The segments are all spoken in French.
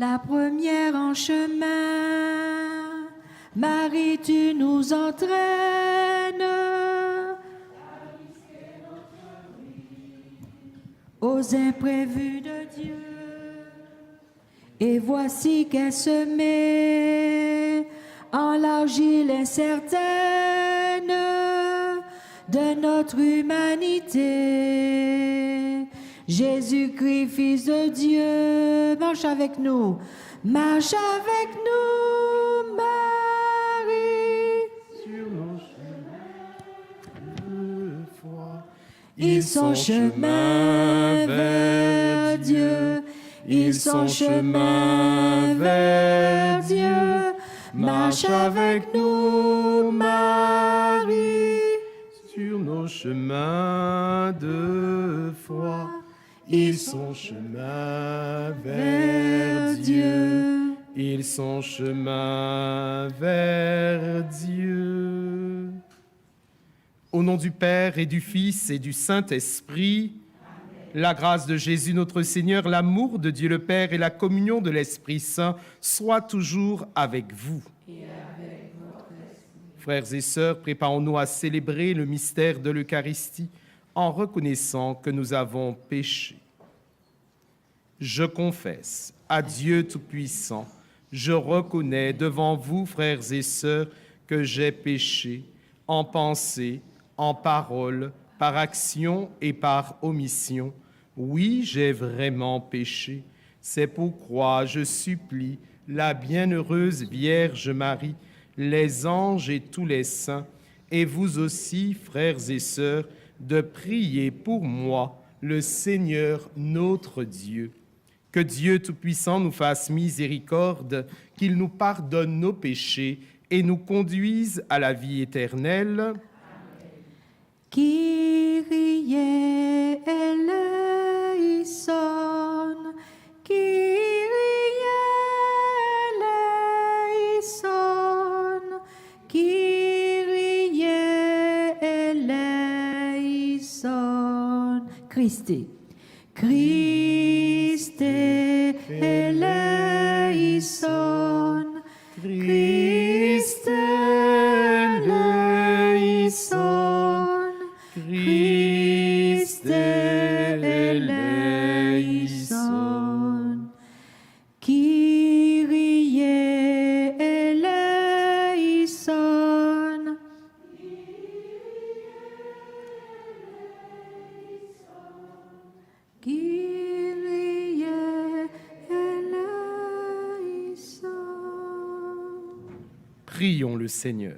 la première en chemin. Marie, tu nous entraînes aux imprévus de Dieu. Et voici qu'elle se met en l'argile incertaine de notre humanité. Jésus-Christ, Fils de Dieu, marche avec nous. Marche avec nous, Marie. Sur nos chemins de foi, Ils sont chemin vers Dieu. Ils sont chemin vers Dieu. Marche avec nous, Marie. sur nos chemins de foi, ils sont chemin vers Dieu. Ils sont chemin vers Dieu. Au nom du Père et du Fils et du Saint-Esprit, la grâce de Jésus notre Seigneur, l'amour de Dieu le Père et la communion de l'Esprit Saint soient toujours avec vous. Et avec votre esprit. Frères et sœurs, préparons-nous à célébrer le mystère de l'Eucharistie en reconnaissant que nous avons péché. Je confesse à Dieu Tout-Puissant, je reconnais devant vous, frères et sœurs, que j'ai péché en pensée, en parole, par action et par omission. Oui, j'ai vraiment péché. C'est pourquoi je supplie la bienheureuse Vierge Marie, les anges et tous les saints, et vous aussi, frères et sœurs, de prier pour moi, le Seigneur notre Dieu. Que Dieu Tout-Puissant nous fasse miséricorde, qu'il nous pardonne nos péchés et nous conduise à la vie éternelle. Kyrie eleison, Kyrie eleison, Kyrie eleison. Christe, Christe eleison, Christe eleison, Christe eleison, Kyrie eleison, Kyrie eleison. Prions le Seigneur.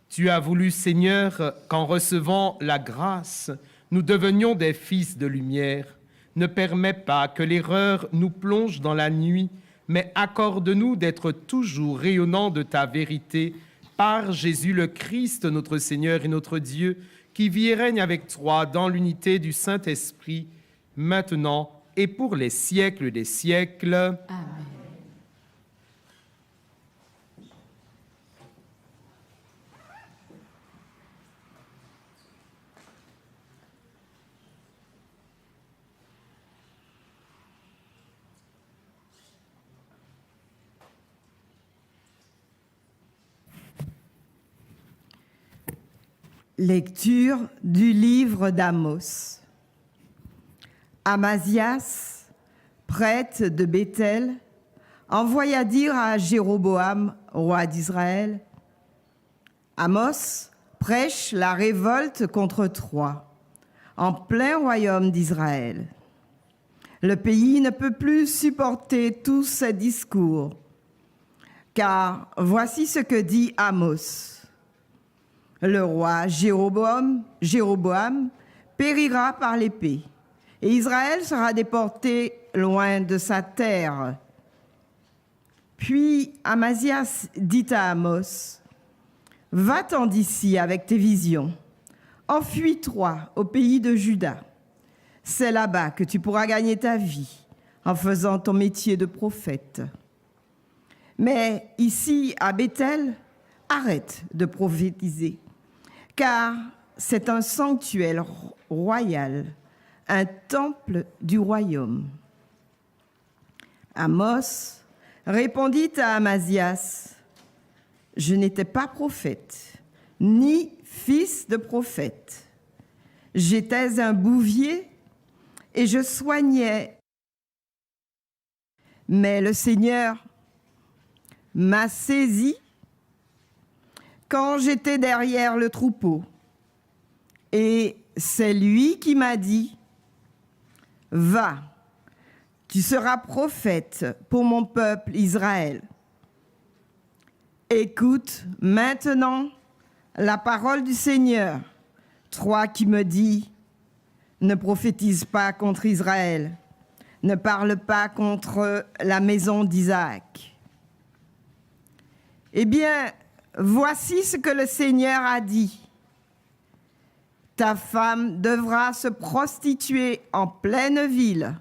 Tu as voulu, Seigneur, qu'en recevant la grâce, nous devenions des fils de lumière. Ne permets pas que l'erreur nous plonge dans la nuit, mais accorde-nous d'être toujours rayonnants de ta vérité par Jésus le Christ, notre Seigneur et notre Dieu, qui vit et règne avec toi dans l'unité du Saint-Esprit, maintenant et pour les siècles des siècles. Amen. Lecture du livre d'Amos. Amasias, prêtre de Béthel, envoya dire à Jéroboam, roi d'Israël, « Amos prêche la révolte contre Troie, en plein royaume d'Israël. Le pays ne peut plus supporter tous ces discours, car voici ce que dit Amos. Le roi Jéroboam périra par l'épée, et Israël sera déporté loin de sa terre. » Puis Amasias dit à Amos, « Va-t'en d'ici avec tes visions, enfuis-toi au pays de Juda. C'est là-bas que tu pourras gagner ta vie en faisant ton métier de prophète. Mais ici, à Béthel, arrête de prophétiser, car c'est un sanctuaire royal, un temple du royaume. » Amos répondit à Amazias, « Je n'étais pas prophète, ni fils de prophète. J'étais un bouvier et je soignais. Mais le Seigneur m'a saisi quand j'étais derrière le troupeau. Et c'est lui qui m'a dit, « Va, tu seras prophète pour mon peuple Israël. Écoute maintenant la parole du Seigneur, toi qui me dis, ne prophétise pas contre Israël, ne parle pas contre la maison d'Isaac. Eh bien, voici ce que le Seigneur a dit. Ta femme devra se prostituer en pleine ville.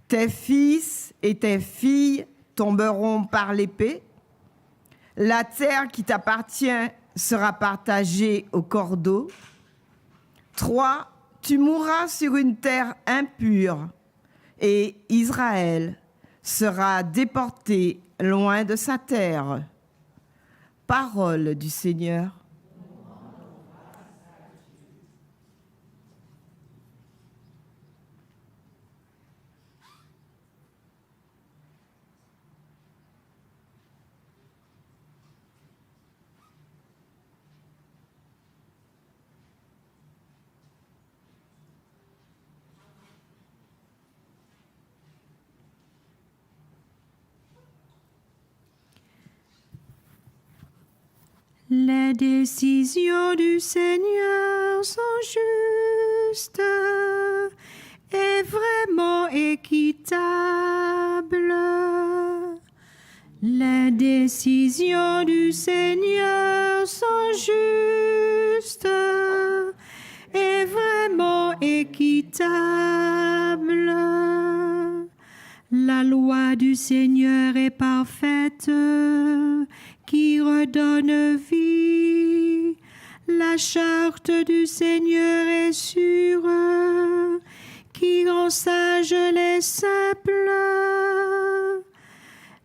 Tes fils et tes filles tomberont par l'épée. La terre qui t'appartient sera partagée au cordeau. 3, tu mourras sur une terre impure et Israël sera déporté loin de sa terre. Parole du Seigneur. Les décisions du Seigneur sont justes et vraiment équitables. Les décisions du Seigneur sont justes et vraiment équitables. La loi du Seigneur est parfaite, qui redonne vie. La charte du Seigneur est sûre, qui rend sages les simples.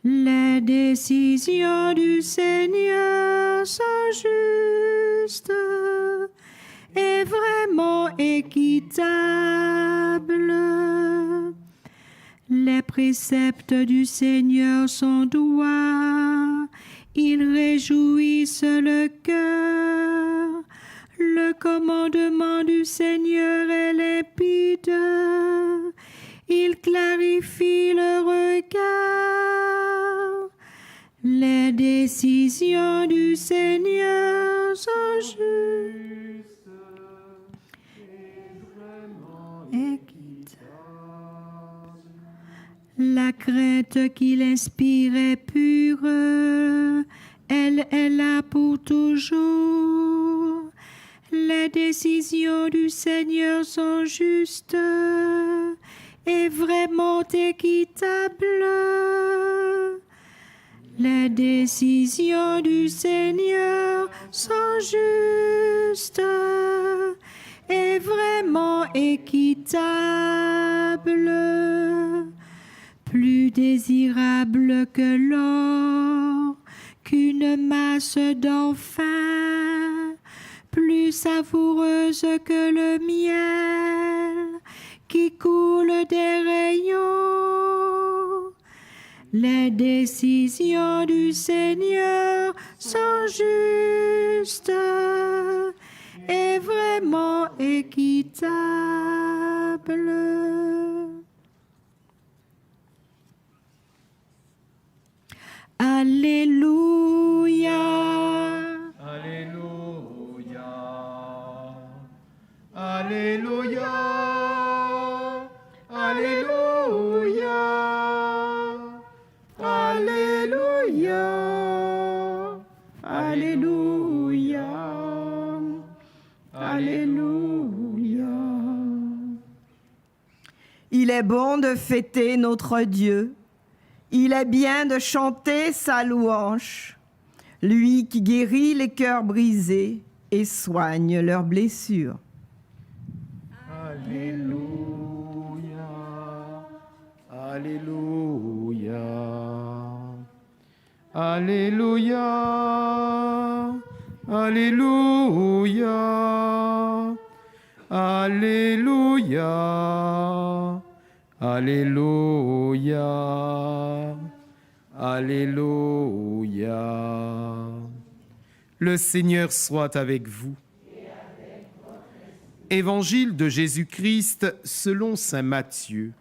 Les décisions du Seigneur sont justes et vraiment équitables. Les préceptes du Seigneur sont droits, ils réjouissent le cœur. Le commandement du Seigneur est limpide, il clarifie le regard. Les décisions du Seigneur sont justes et vraiment équitables. La crainte qu'il inspire est pure, elle est là pour toujours. Les décisions du Seigneur sont justes et vraiment équitables. Les décisions du Seigneur sont justes et vraiment équitables. Plus désirable que l'or, qu'une masse d'or fin, plus savoureuse que le miel qui coule des rayons. Les décisions du Seigneur sont justes et vraiment équitables. Alléluia. Alléluia. Alléluia. Alléluia. Alléluia. Alléluia. Alléluia. Il est bon de fêter notre Dieu. Il est bien de chanter sa louange, lui qui guérit les cœurs brisés et soigne leurs blessures. Alléluia. Alléluia. Alléluia. Alléluia. Alléluia. Alléluia. Alléluia. Le Seigneur soit avec vous. Évangile de Jésus-Christ selon saint Matthieu.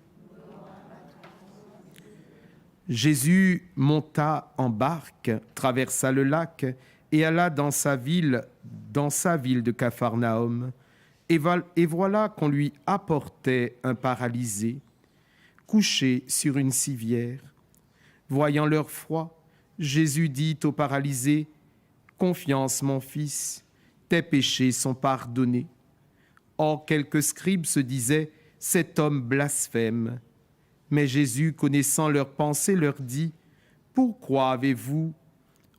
Jésus monta en barque, traversa le lac et alla dans sa ville de Capharnaüm. Et voilà qu'on lui apportait un paralysé, couché sur une civière. Voyant leur foi, Jésus dit au paralysé, « Confiance, mon fils, tes péchés sont pardonnés. » Or, quelques scribes se disaient, « Cet homme blasphème. » Mais Jésus, connaissant leurs pensées, leur dit, « Pourquoi avez-vous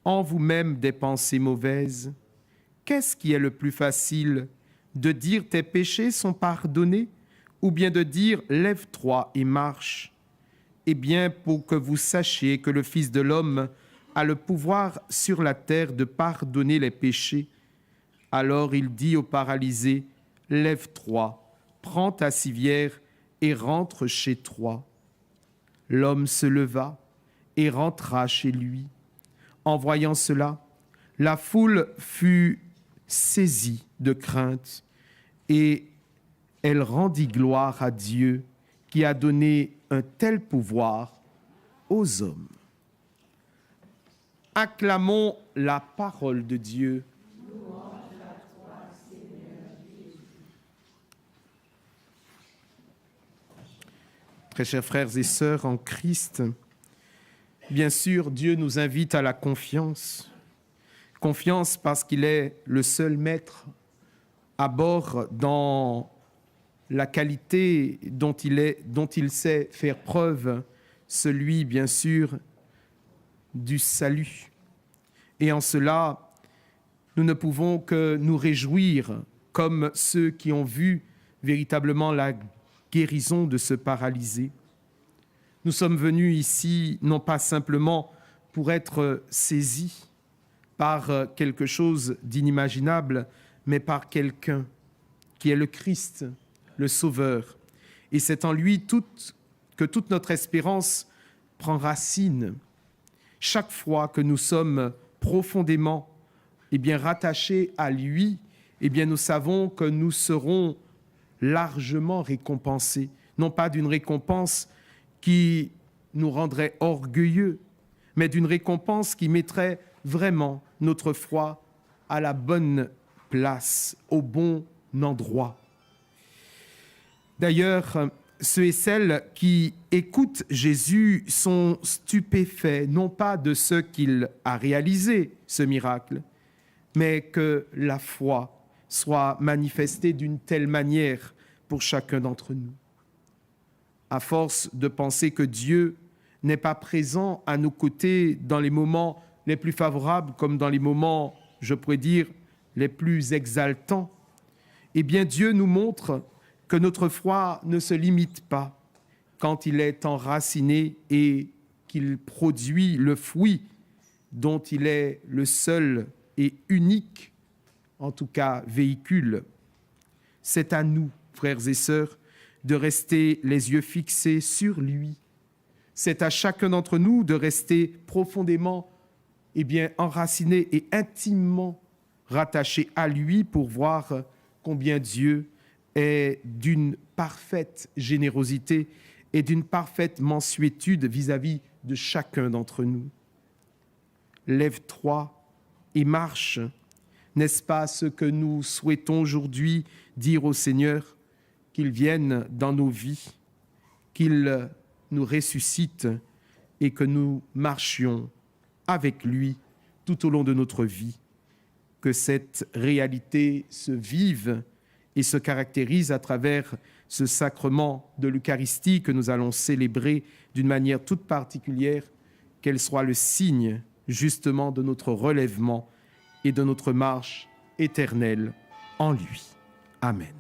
en vous-même des pensées mauvaises? Qu'est-ce qui est le plus facile, de dire tes péchés sont pardonnés, ou bien de dire lève-toi et marche? Eh bien, pour que vous sachiez que le Fils de l'homme a le pouvoir sur la terre de pardonner les péchés. » Alors il dit au paralysé, « Lève-toi, prends ta civière et rentre chez toi. » L'homme se leva et rentra chez lui. En voyant cela, la foule fut saisie de crainte et elle rendit gloire à Dieu qui a donné un tel pouvoir aux hommes. Acclamons la parole de Dieu. Très chers frères et sœurs en Christ, bien sûr, Dieu nous invite à la confiance. Confiance parce qu'il est le seul maître à bord dans la qualité dont il sait faire preuve, celui, bien sûr, du salut. Et en cela, nous ne pouvons que nous réjouir comme ceux qui ont vu véritablement la guérison de ce paralysé. Nous sommes venus ici non pas simplement pour être saisis par quelque chose d'inimaginable, mais par quelqu'un qui est le Christ, le Sauveur. Et c'est en lui que toute notre espérance prend racine. Chaque fois que nous sommes profondément rattachés à lui, nous savons que nous serons largement récompensés. Non pas d'une récompense qui nous rendrait orgueilleux, mais d'une récompense qui mettrait vraiment notre foi à la bonne place, au bon endroit. D'ailleurs, ceux et celles qui écoutent Jésus sont stupéfaits, non pas de ce qu'il a réalisé, ce miracle, mais que la foi soit manifestée d'une telle manière pour chacun d'entre nous. À force de penser que Dieu n'est pas présent à nos côtés dans les moments les plus favorables comme dans les moments, je pourrais dire, les plus exaltants, Dieu nous montre que notre foi ne se limite pas quand il est enraciné et qu'il produit le fruit dont il est le seul et unique, en tout cas véhicule. C'est à nous, frères et sœurs, de rester les yeux fixés sur lui. C'est à chacun d'entre nous de rester profondément enraciné et intimement rattaché à lui pour voir combien Dieu est d'une parfaite générosité et d'une parfaite mansuétude vis-à-vis de chacun d'entre nous. Lève-toi et marche. N'est-ce pas ce que nous souhaitons aujourd'hui dire au Seigneur, qu'il vienne dans nos vies, qu'il nous ressuscite et que nous marchions avec lui tout au long de notre vie, que cette réalité se vive et se caractérise à travers ce sacrement de l'Eucharistie que nous allons célébrer d'une manière toute particulière, qu'elle soit le signe justement de notre relèvement et de notre marche éternelle en lui. Amen.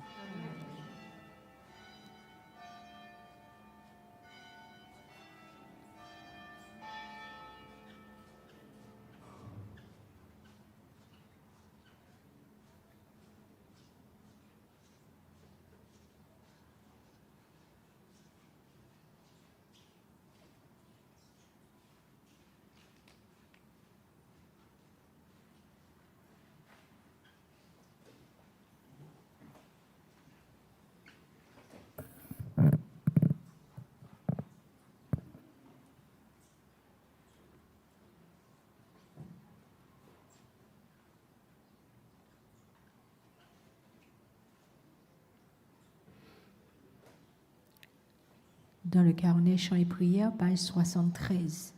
dans le carnet Chants et prières, page 73.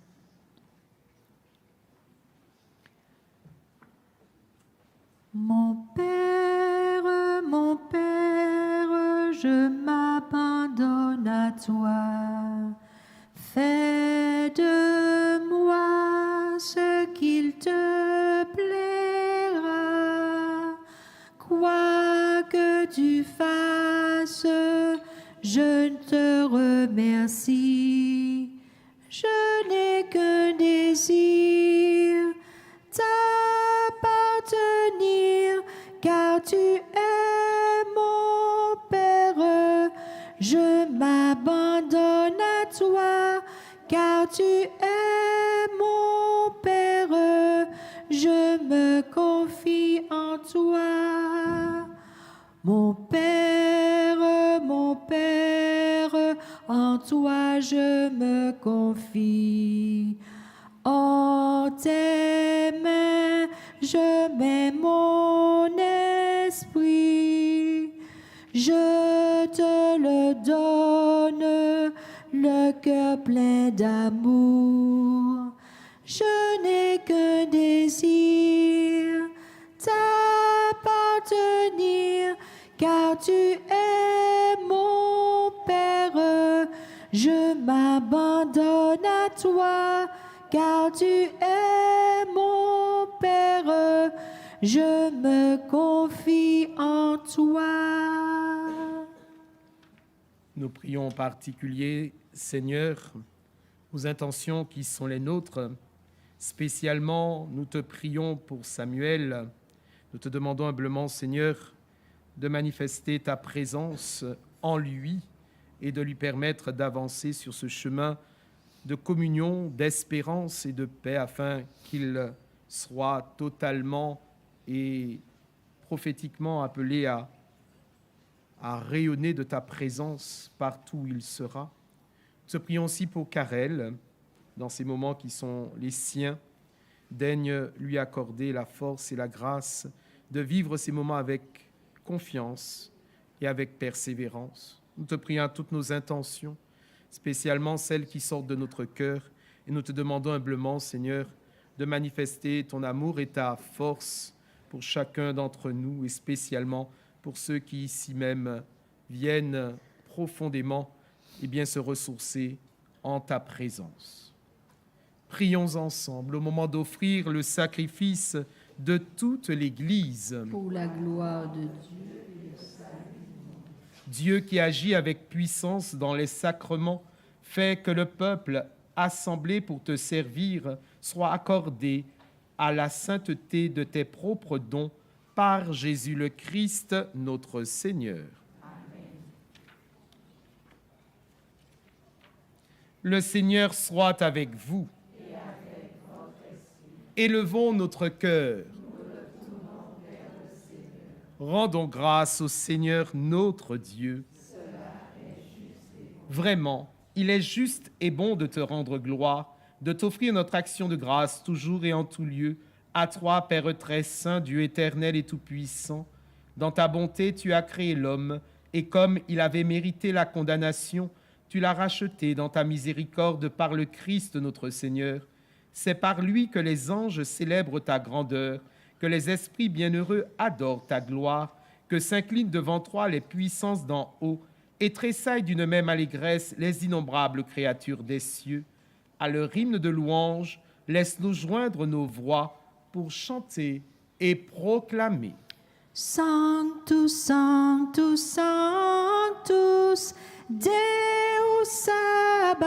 Mon Père, je m'abandonne à toi. Fais de moi ce qu'il te plaira. Quoi que tu fasses, je te remercie. Je n'ai qu'un désir, t'appartenir, car tu es mon Père. Je m'abandonne à toi, car tu es mon Père. Je me confie en toi. Mon Père, en toi je me confie. En tes mains, je mets mon esprit. Je te le donne, le cœur plein d'amour. Je n'ai qu'un désir, t'appartenir, car tu es mon Père. Je m'abandonne à toi, car tu es mon Père. Je me confie en toi. Nous prions en particulier, Seigneur, aux intentions qui sont les nôtres. Spécialement, nous te prions pour Samuel. Nous te demandons humblement, Seigneur, de manifester ta présence en lui et de lui permettre d'avancer sur ce chemin de communion, d'espérance et de paix, afin qu'il soit totalement et prophétiquement appelé à rayonner de ta présence partout où il sera. Nous te prions aussi pour Karel, dans ces moments qui sont les siens. Daigne lui accorder la force et la grâce de vivre ces moments avec confiance et avec persévérance. Nous te prions à toutes nos intentions, spécialement celles qui sortent de notre cœur, et nous te demandons humblement, Seigneur, de manifester ton amour et ta force pour chacun d'entre nous, et spécialement pour ceux qui ici même viennent profondément se ressourcer en ta présence. Prions ensemble au moment d'offrir le sacrifice de toute l'Église. Pour la gloire de Dieu. Dieu qui agit avec puissance dans les sacrements, fait que le peuple assemblé pour te servir soit accordé à la sainteté de tes propres dons par Jésus le Christ, notre Seigneur. Amen. Le Seigneur soit avec vous. Et avec votre esprit. Élevons notre cœur. Rendons grâce au Seigneur notre Dieu. Vraiment, il est juste et bon de te rendre gloire, de t'offrir notre action de grâce toujours et en tout lieu, à toi, Père très saint, Dieu éternel et tout-puissant. Dans ta bonté, tu as créé l'homme, et comme il avait mérité la condamnation, tu l'as racheté dans ta miséricorde par le Christ notre Seigneur. C'est par lui que les anges célèbrent ta grandeur, que les esprits bienheureux adorent ta gloire, que s'inclinent devant toi les puissances d'en haut, et tressaillent d'une même allégresse les innombrables créatures des cieux. À leur hymne de louange, laisse-nous joindre nos voix pour chanter et proclamer. Sanctus, Sanctus, Sanctus, Deus Sabaoth.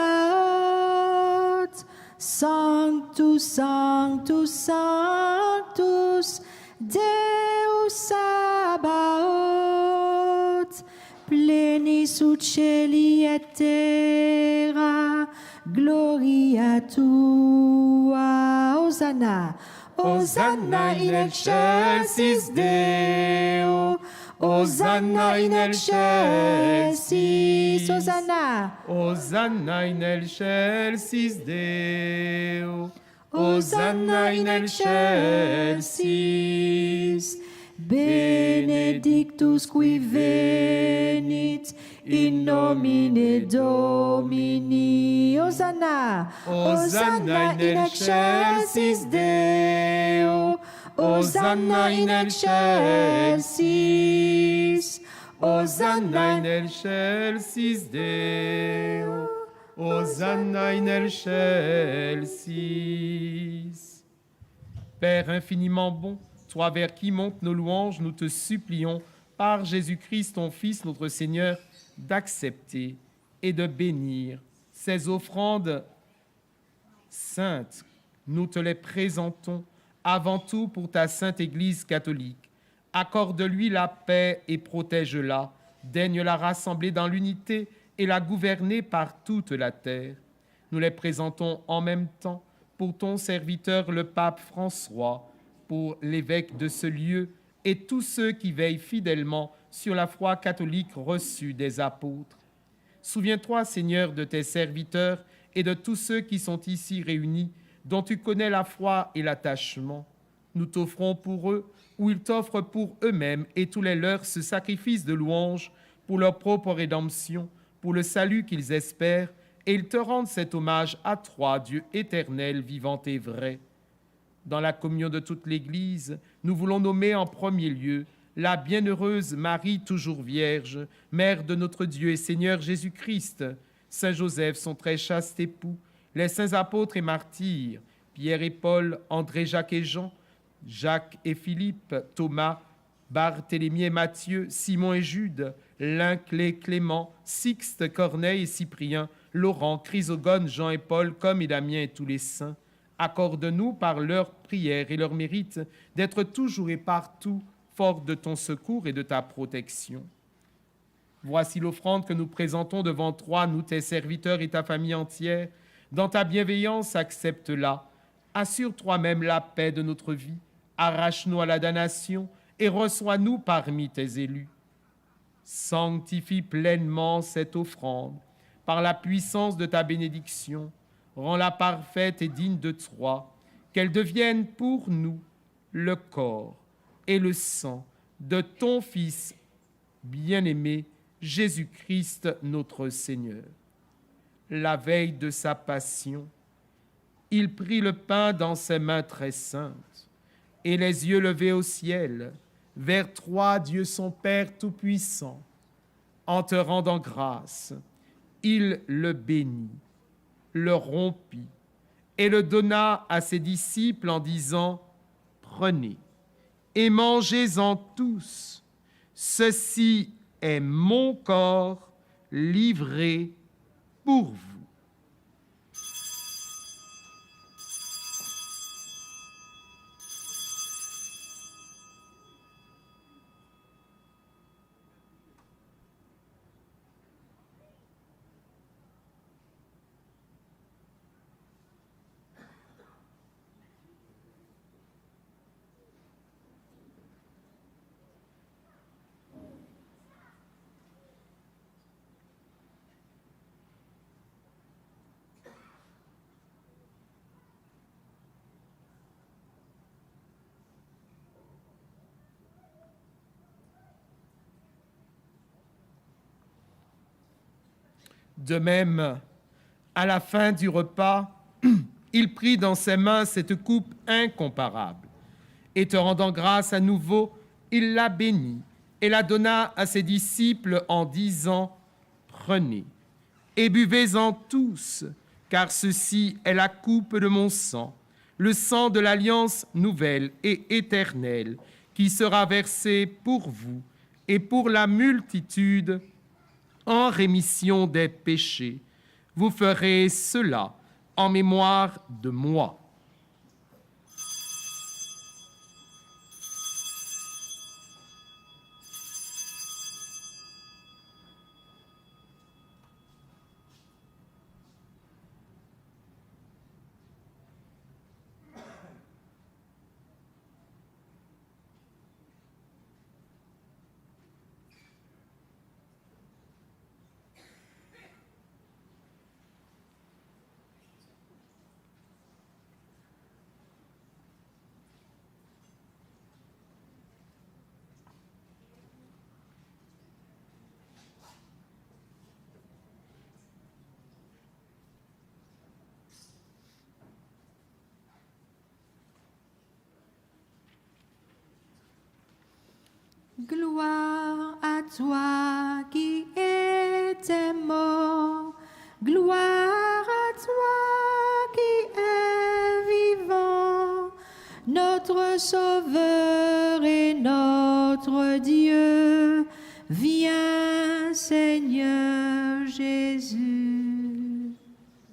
Sanctus, Sanctus, Sanctus, Deus Sabaoth. Plenis ut celi et terra, gloria tua. Hosanna. Hosanna in excelsis Deo. Hosanna in excelsis. Hosanna. Hosanna in excelsis Deo. Hosanna in excelsis. Benedictus Spiritus qui venit in nomine Domini. Hosanna, Hosanna in excelsis Deo. Hosanna in excelsis. Hosanna in excelsis Deo. Hosanna in excelsis. Père infiniment bon, toi vers qui montent nos louanges, nous te supplions, par Jésus-Christ, ton Fils, notre Seigneur, d'accepter et de bénir ces offrandes saintes. Nous te les présentons avant tout pour ta sainte Église catholique. Accorde-lui la paix et protège-la. Daigne la rassembler dans l'unité et la gouverner par toute la terre. Nous les présentons en même temps pour ton serviteur le pape François, pour l'évêque de ce lieu et tous ceux qui veillent fidèlement sur la foi catholique reçue des apôtres. Souviens-toi, Seigneur, de tes serviteurs et de tous ceux qui sont ici réunis, dont tu connais la foi et l'attachement. Nous t'offrons pour eux, ou ils t'offrent pour eux-mêmes et tous les leurs ce sacrifice de louange pour leur propre rédemption, pour le salut qu'ils espèrent, et ils te rendent cet hommage à toi, Dieu éternel, vivant et vrai. Dans la communion de toute l'Église, nous voulons nommer en premier lieu la bienheureuse Marie, toujours vierge, mère de notre Dieu et Seigneur Jésus-Christ, Saint Joseph, son très chaste époux, les saints apôtres et martyrs, Pierre et Paul, André, Jacques et Jean, Jacques et Philippe, Thomas, Barthélemy et Matthieu, Simon et Jude, Lin-Clé, Clément, Sixte, Corneille et Cyprien, Laurent, Chrysogone, Jean et Paul, comme et Damien et tous les saints. Accorde-nous par leurs prières et leurs mérites d'être toujours et partout forts de ton secours et de ta protection. Voici l'offrande que nous présentons devant toi, nous tes serviteurs et ta famille entière. Dans ta bienveillance, accepte-la. Assure toi-même la paix de notre vie. Arrache-nous à la damnation et reçois-nous parmi tes élus. Sanctifie pleinement cette offrande par la puissance de ta bénédiction. Rends-la parfaite et digne de toi, qu'elle devienne pour nous le corps et le sang de ton Fils bien-aimé, Jésus-Christ notre Seigneur. La veille de sa passion, il prit le pain dans ses mains très saintes et les yeux levés au ciel, vers toi, Dieu son Père Tout-Puissant. En te rendant grâce, il le bénit, le rompit et le donna à ses disciples en disant « Prenez et mangez-en tous, ceci est mon corps livré pour vous. » De même, à la fin du repas, il prit dans ses mains cette coupe incomparable, et te rendant grâce à nouveau, il la bénit et la donna à ses disciples en disant « Prenez et buvez-en tous, car ceci est la coupe de mon sang, le sang de l'alliance nouvelle et éternelle, qui sera versé pour vous et pour la multitude en rémission des péchés. Vous ferez cela en mémoire de moi. » Gloire à toi qui étais mort, gloire à toi qui es vivant, notre Sauveur et notre Dieu. Viens, Seigneur Jésus.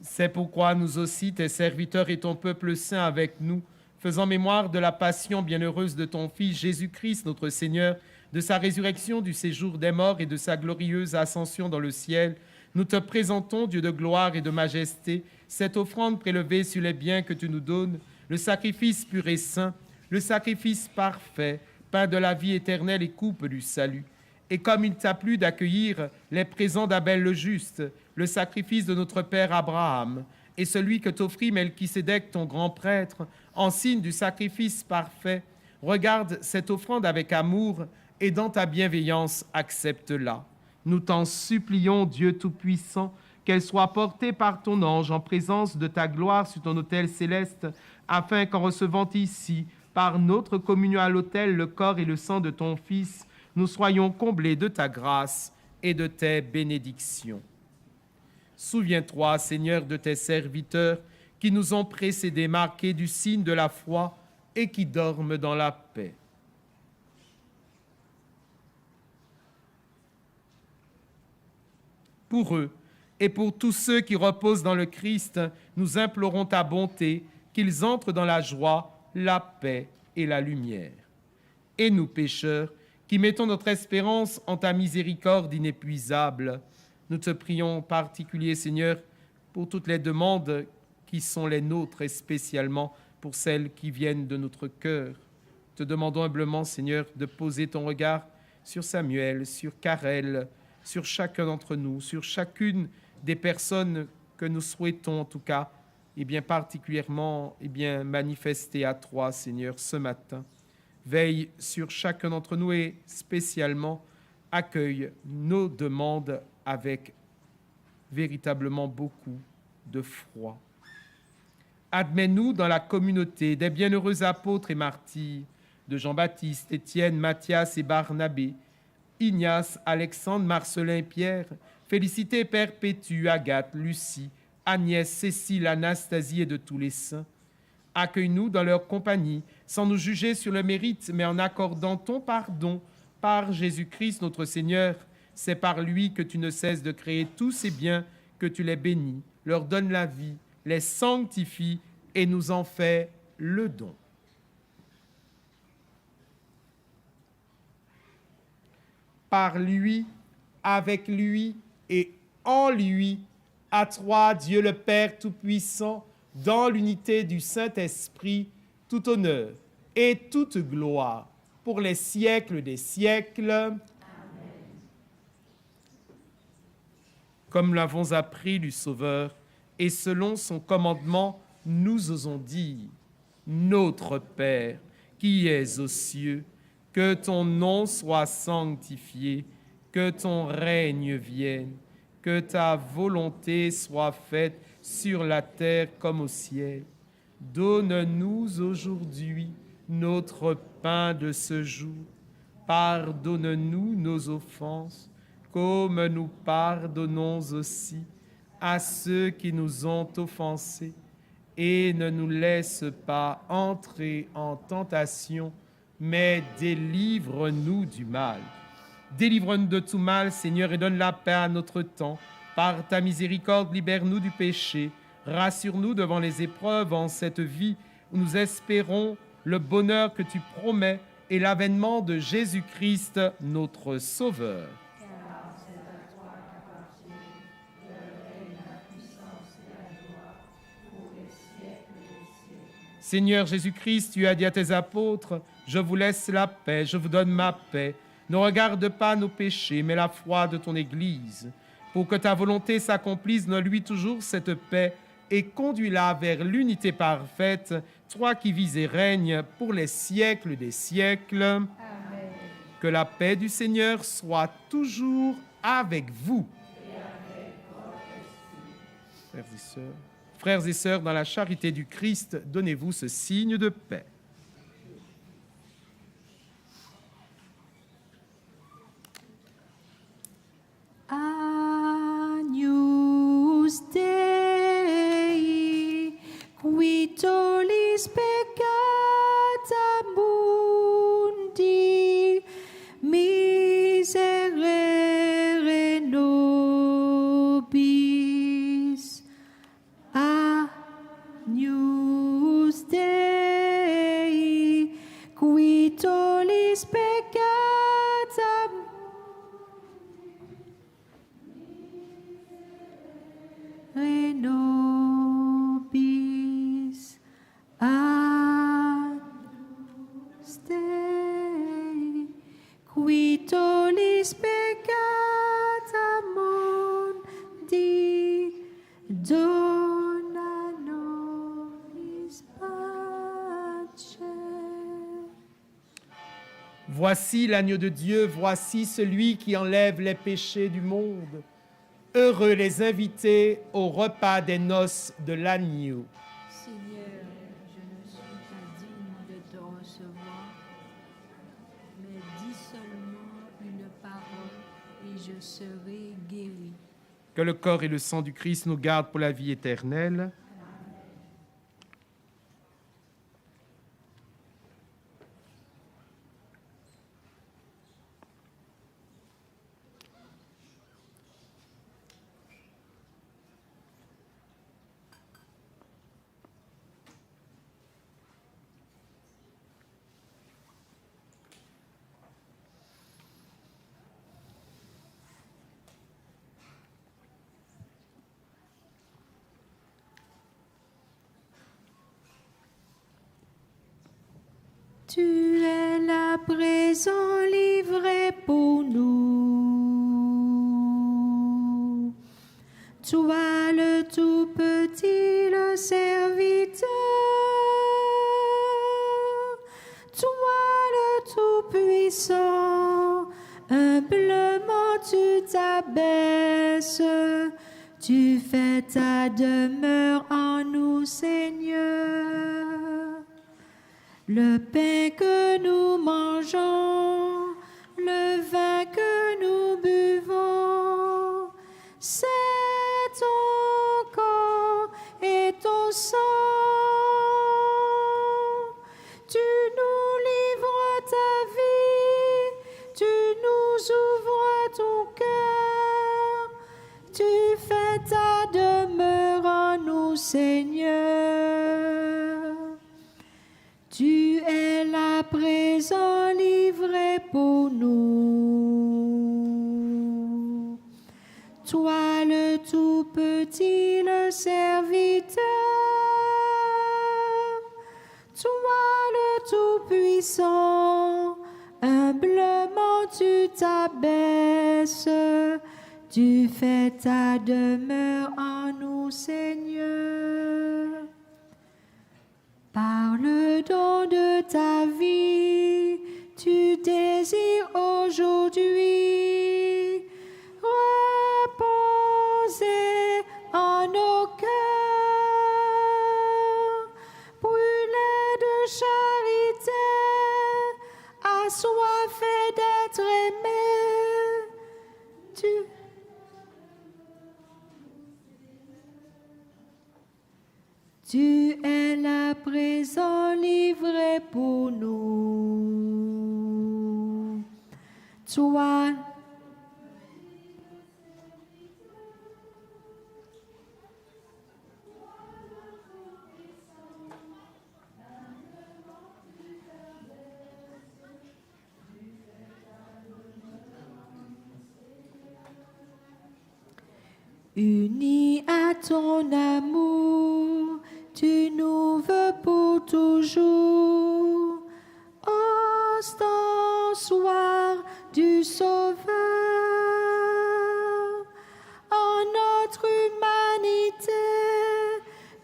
C'est pourquoi nous aussi, tes serviteurs et ton peuple saint avec nous, faisant mémoire de la passion bienheureuse de ton Fils Jésus-Christ, notre Seigneur, de sa résurrection du séjour des morts et de sa glorieuse ascension dans le ciel, nous te présentons, Dieu de gloire et de majesté, cette offrande prélevée sur les biens que tu nous donnes, le sacrifice pur et saint, le sacrifice parfait, pain de la vie éternelle et coupe du salut. Et comme il t'a plu d'accueillir les présents d'Abel le juste, le sacrifice de notre père Abraham, et celui que t'offrit Melchisédek, ton grand prêtre, en signe du sacrifice parfait, regarde cette offrande avec amour et dans ta bienveillance, accepte-la. Nous t'en supplions, Dieu Tout-Puissant, qu'elle soit portée par ton ange en présence de ta gloire sur ton autel céleste, afin qu'en recevant ici, par notre communion à l'autel, le corps et le sang de ton Fils, nous soyons comblés de ta grâce et de tes bénédictions. Souviens-toi, Seigneur, de tes serviteurs qui nous ont précédés, marqués du signe de la foi et qui dorment dans la paix. Pour eux et pour tous ceux qui reposent dans le Christ, nous implorons ta bonté, qu'ils entrent dans la joie, la paix et la lumière. Et nous, pécheurs, qui mettons notre espérance en ta miséricorde inépuisable, nous te prions en particulier, Seigneur, pour toutes les demandes qui sont les nôtres et spécialement pour celles qui viennent de notre cœur. Te demandons humblement, Seigneur, de poser ton regard sur Samuel, sur Karel, sur chacun d'entre nous, sur chacune des personnes que nous souhaitons en tout cas, et bien particulièrement manifester à toi, Seigneur, ce matin. Veille sur chacun d'entre nous et spécialement accueille nos demandes avec véritablement beaucoup de foi. Admets-nous dans la communauté des bienheureux apôtres et martyrs de Jean-Baptiste, Étienne, Matthias et Barnabé, Ignace, Alexandre, Marcelin, Pierre, Félicité, Perpétue, Agathe, Lucie, Agnès, Cécile, Anastasie et de tous les saints. Accueille-nous dans leur compagnie, sans nous juger sur le mérite, mais en accordant ton pardon par Jésus-Christ notre Seigneur. C'est par lui que tu ne cesses de créer tous ces biens, que tu les bénis, leur donnes la vie, les sanctifies et nous en fais le don. Par lui, avec lui et en lui, à toi, Dieu le Père Tout-Puissant, dans l'unité du Saint-Esprit, tout honneur et toute gloire pour les siècles des siècles. Amen. Comme l'avons appris du Sauveur, et selon son commandement, nous osons dire, Notre Père, qui es aux cieux, que ton nom soit sanctifié, que ton règne vienne, que ta volonté soit faite sur la terre comme au ciel. Donne-nous aujourd'hui notre pain de ce jour. Pardonne-nous nos offenses, comme nous pardonnons aussi à ceux qui nous ont offensés. Et ne nous laisse pas entrer en tentation, mais délivre-nous du mal. Délivre-nous de tout mal, Seigneur, et donne la paix à notre temps. Par ta miséricorde, libère-nous du péché. Rassure-nous devant les épreuves en cette vie où nous espérons le bonheur que tu promets et l'avènement de Jésus-Christ, notre Sauveur. Seigneur Jésus-Christ, tu as dit à tes apôtres, « Je vous laisse la paix, je vous donne ma paix. Ne regarde pas nos péchés, mais la foi de ton Église. Pour que ta volonté s'accomplisse, donne-lui toujours cette paix et conduis-la vers l'unité parfaite, toi qui vis et règnes pour les siècles des siècles. Amen. Que la paix du Seigneur soit toujours avec vous. Et avec votre esprit. Frères et sœurs, dans la charité du Christ, donnez-vous ce signe de paix. tollis peccata mundi, miserere nobis. Agnus Dei, qui tollis peccata nobis. Agnus Dei, qui tollis peccata mundi, dona nobis pace. Voici l'agneau de Dieu, voici celui qui enlève les péchés du monde. Heureux les invités au repas des noces de l'agneau. Seigneur, je ne suis pas digne de te recevoir, mais dis seulement une parole et je serai guéri. Que le corps et le sang du Christ nous gardent pour la vie éternelle. Tu es là présent, livré pour nous. Toi le tout petit, le serviteur. Toi le tout puissant, humblement tu t'abaisses. Tu fais ta demeure en nous, Seigneur. Le pain que nous mangeons, le vin que nous buvons, c'est ton corps et ton sang. Tu nous livres ta vie, tu nous ouvres ton cœur, tu fais ta demeure en nous, Seigneur. Tu es là présent, livré pour nous. Toi le tout petit, le serviteur. Toi le tout puissant, humblement tu t'abaisses. Tu fais ta demeure en nous, Seigneur. Par le don de ta vie, tu désires aujourd'hui reposer en nos cœurs, brûler de charité, assoiffé d'être aimé. Tu es là présent, livré pour nous. Toi, unis à ton amour, tu nous veux pour toujours. Ostensoir du Sauveur, en notre humanité,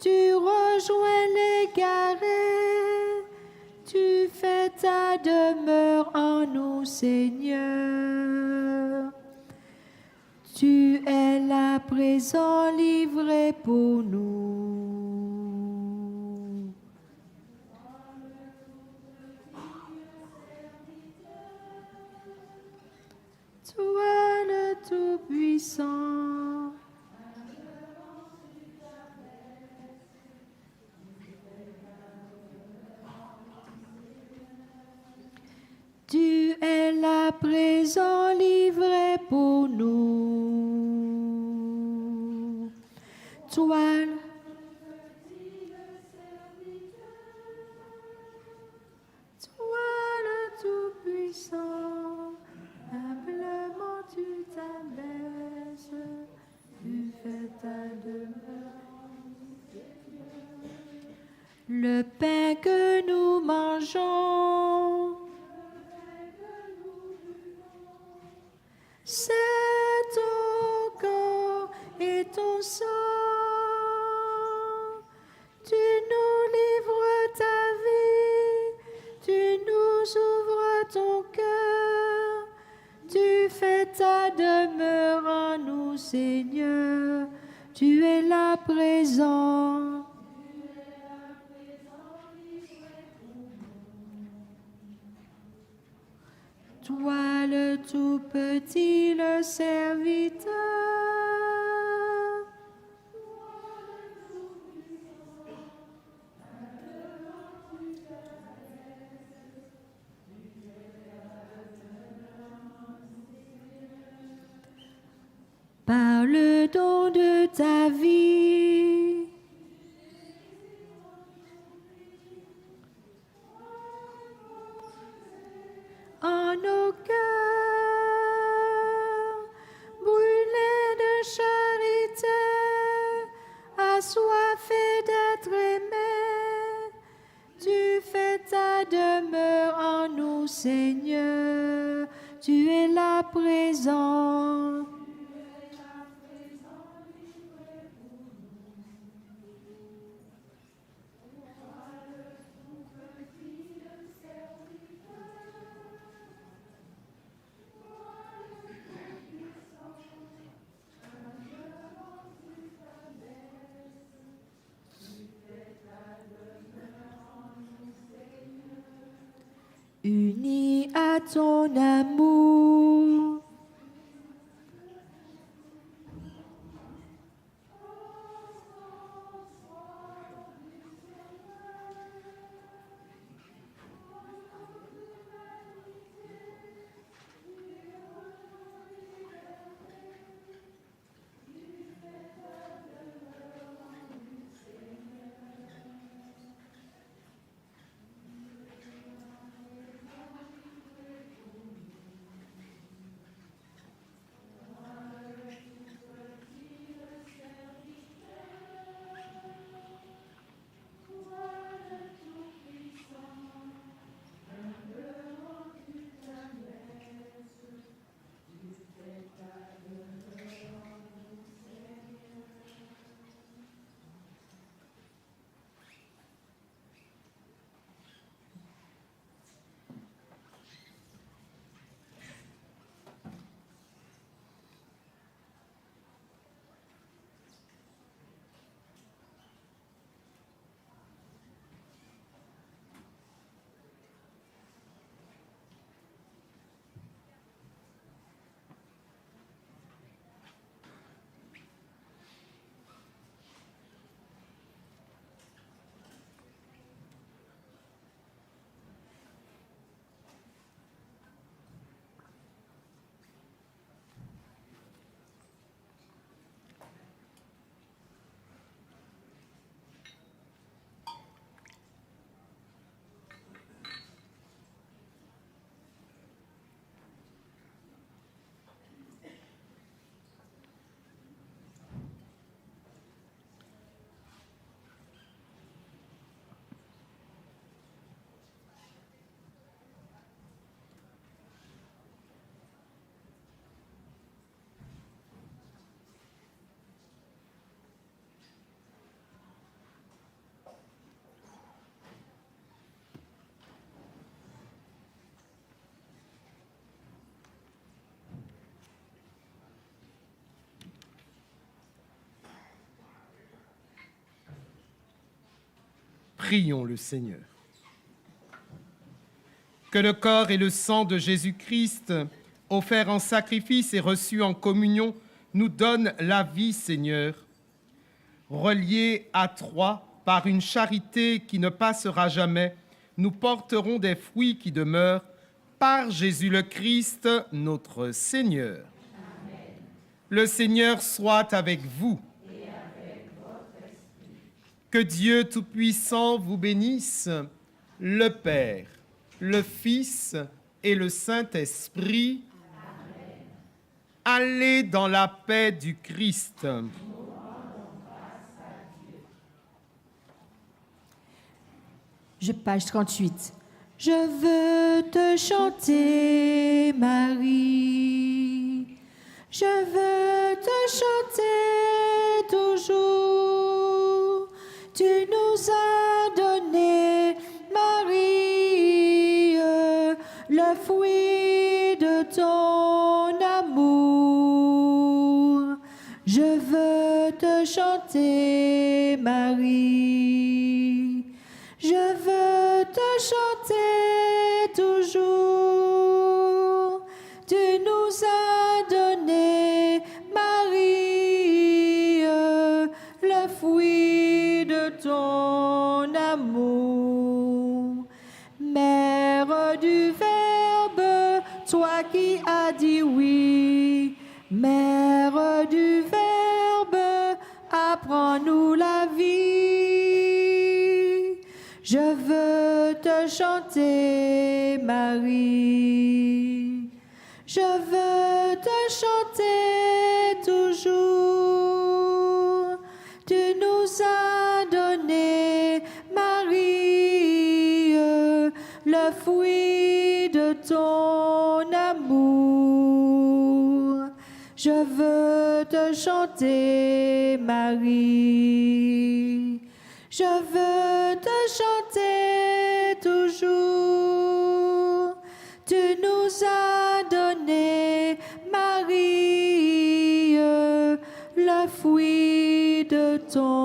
tu rejoins l'égaré, tu fais ta demeure en nous, Seigneur. Tu es là présent, livré pour nous. Toi le Tout-Puissant. à présent livré pour nous. Toi, le Tout-Puissant, humblement tu t'abaisses, tu fais ta demeure. Le pain que nous mangeons, c'est ton corps et ton sang. Tu nous livres ta vie, tu nous ouvres ton cœur, tu fais ta demeure en nous, Seigneur, tu es là présent. Toi le tout petit, le serviteur. Par le don de ta vie, en nos cœurs, brûlés de charité, assoiffés d'être aimés, tu fais ta demeure en nous, Seigneur, tu es là présent. Unis à ton amour, Prions le Seigneur. Que le corps et le sang de Jésus-Christ, offerts en sacrifice et reçus en communion, nous donnent la vie, Seigneur. Reliés à toi par une charité qui ne passera jamais, nous porterons des fruits qui demeurent par Jésus le Christ, notre Seigneur. Amen. Le Seigneur soit avec vous. Et avec votre esprit. Que Dieu Tout-Puissant vous bénisse, le Père, le Fils et le Saint-Esprit. Amen. Allez dans la paix du Christ. Page 38. Je veux te chanter, Marie. Je veux te chanter toujours. Tu nous as donné, Marie, le fruit de ton amour. Je veux te chanter, Marie. Je veux te chanter toujours. Tu nous as donné, Marie, le fruit de ton amour. Mère du Verbe, toi qui as dit oui. Mère du Verbe, apprends-nous la vie. Je veux te chanter, Marie. Je veux te chanter toujours. Tu nous as donné, Marie, le fruit de ton amour. Je veux te chanter, Marie. Je veux te chanter toujours. Tu nous as donné, Marie, le fruit de ton